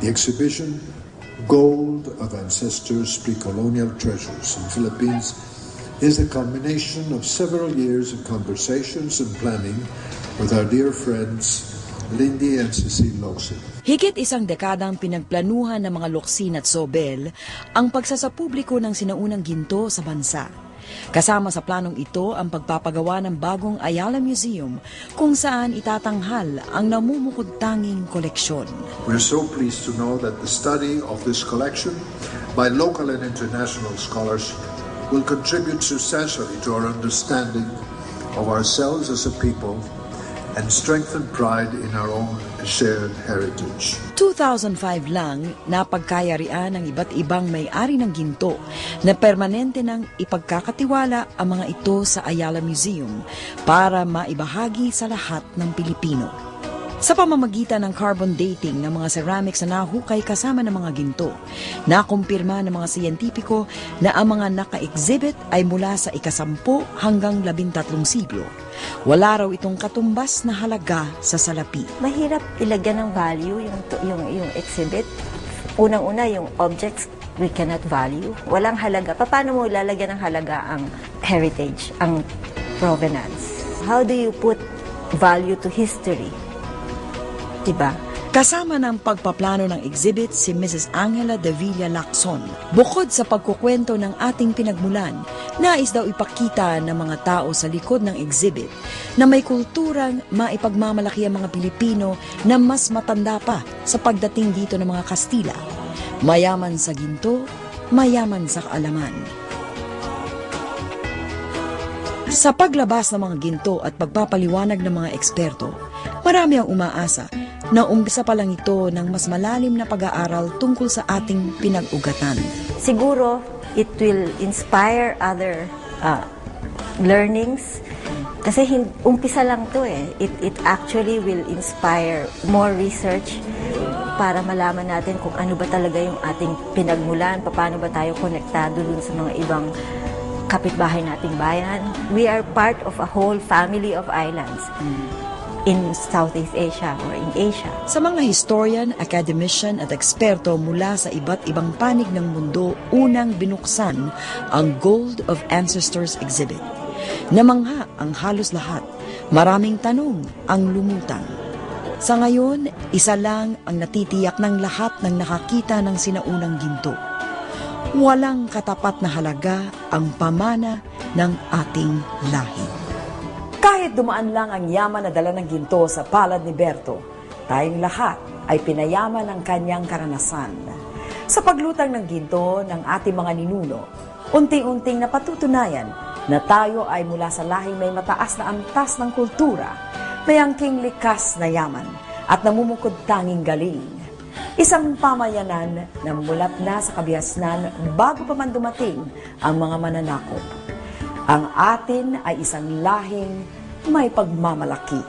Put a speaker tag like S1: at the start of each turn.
S1: The exhibition, Gold of Ancestors' Pre-Colonial Treasures in Philippines, is a culmination of several years of conversations and planning with our dear friends Lindy and Cecile Locsin.
S2: Higit isang dekadang pinagplanuhan ng mga Locsin at Sobel ang pagsasapubliko ng sinaunang ginto sa bansa. Kasama sa planong ito ang pagpapagawa ng bagong Ayala Museum kung saan itatanghal ang namumukod-tanging koleksyon.
S1: We're so pleased to know that the study of this collection by local and international scholars will contribute substantially to our understanding of ourselves as a people and strengthen pride in our own shared heritage.
S2: 2005 lang napagkayarian ng iba't ibang may-ari ng ginto na permanente nang ipagkakatiwala ang mga ito sa Ayala Museum para maibahagi sa lahat ng Pilipino. Sa pamamagitan ng carbon dating ng mga ceramics na nahukay kasama ng mga ginto, nakumpirma ng mga siyentipiko na ang mga naka-exhibit ay mula sa ika-10 hanggang 13 siglo. Wala raw itong katumbas na halaga sa salapi.
S3: Mahirap ilagyan ng value yung exhibit. Unang-una, yung objects we cannot value. Walang halaga. Paano mo ilalagyan ng halaga ang heritage, ang provenance? How do you put value to history? Diba?
S2: Kasama ng pagpaplano ng exhibit si Mrs. Angela de Villa Lacson. Bukod sa pagkukwento ng ating pinagmulan, nais daw ipakita ng mga tao sa likod ng exhibit na may kulturang maipagmamalaki ang mga Pilipino na mas matanda pa sa pagdating dito ng mga Kastila. Mayaman sa ginto, mayaman sa kaalaman. Sa paglabas ng mga ginto at pagpapaliwanag ng mga eksperto, marami ang umaasa na umpisa pa lang ito ng mas malalim na pag-aaral tungkol sa ating pinag-ugatan.
S3: Siguro, it will inspire other learnings. Kasi umpisa lang to eh. It actually will inspire more research para malaman natin kung ano ba talaga yung ating pinagmulan, paano ba tayo konektado dun sa mga ibang kapitbahay nating bayan. We are part of a whole family of islands in Southeast Asia or in Asia.
S2: Sa mga historian, academician at eksperto mula sa iba't ibang panig ng mundo, unang binuksan ang Gold of Ancestors exhibit. Namangha ang halos lahat. Maraming tanong ang lumutang. Sa ngayon, isa lang ang natitiyak ng lahat ng nakakita ng sinaunang ginto. Walang katapat na halaga ang pamana ng ating lahi. Kahit dumaan lang ang yaman na dala ng ginto sa palad ni Berto, tayong lahat ay pinayaman ng kanyang karanasan. Sa paglutang ng ginto ng ating mga ninuno, unting-unting napatutunayan na tayo ay mula sa lahing may mataas na antas ng kultura, may angking likas na yaman at namumukod tanging galing. Isang pamayanan na mulat na sa kabihasnan bago pa man dumating ang mga mananakop. Ang atin ay isang lahing may pagmamalaki.